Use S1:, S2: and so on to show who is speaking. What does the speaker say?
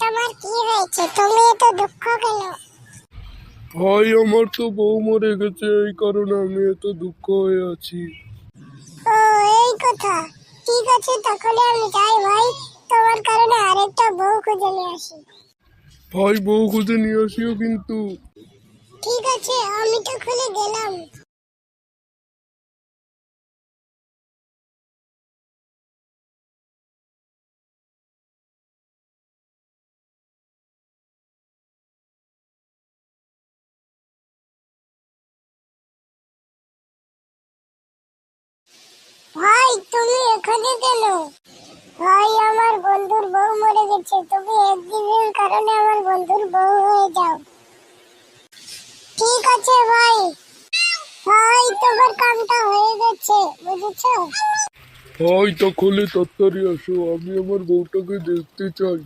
S1: তোমার কি হয়েছে? তুমি এত দুঃখ কেন?
S2: ভাই আমার তো বউ মরে গেছে, এই কারণে আমি এত দুঃখ হয়ে আছি।
S1: ও, এই কথা। ঠিক আছে, তাহলে আমি যাই ভাই, তোমার কারণে আরেকটা বউ খুঁজে নিয়ে আসি।
S2: ভাই বউ খুঁজে নিয়ে আসিও কিন্তু।
S1: ঠিক আছে, আমি তো খুলে গেলাম। ভাই তুমি এখানে কেন? ভাই আমার বন্ধুর বউ মরে গেছে, তুমি একদিনের কারণে আমার বন্ধুর বউ হয়ে যাও। ঠিক আছে ভাই। ভাই তোমার কামটা হয়ে গেছে, বুঝেছো?
S2: ভাই তাহলে তাড়াতাড়ি আসো, আমি আমার বউটাকে দেখতে চাই।